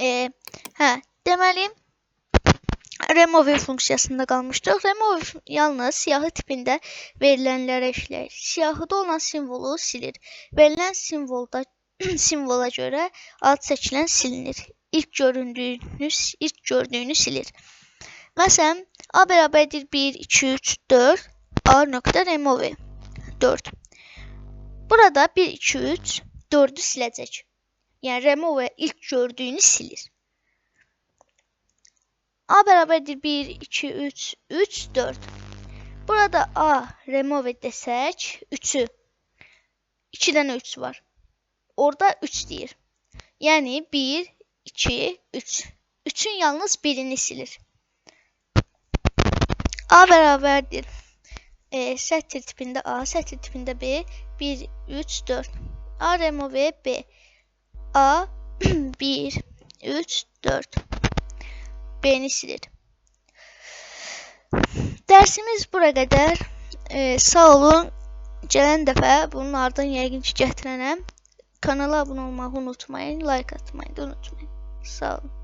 Hə, deməli remove funksiyasında qalmışdıq. Remove yalnız siyahı tipində verilənlərə işləyir. Siyahıda olan simvolu silir. Verilən simvola görə ad seçilən silinir. İlk gördüyünü silir. Məsələn, A bərabərdir 1, 2, 3, 4, A nöqtə remove 4. Burada 1, 2, 3, 4'ü siləcək. Yəni remove ilk gördüyünü silir. A bərabərdir 1, 2, 3, 3, 4. Burada A remove desək 3'ü. 2 dənə 3 var. Orada 3 deyir. Yəni 1, 2, 3. 3'ün yalnız birini silir. A bərabərdir. Sətr tipində A, sətr tipində B. 1, 3, 4. A remove B. A 1, 3, 4. B'ni silir. Dərsimiz bura qədər. Sağ olun. Gələn dəfə bunun ardından yəqin ki gətirənəm. Kanala abunə olmağı unutmayın. Like atmayı da unutmayın. Sağ olun.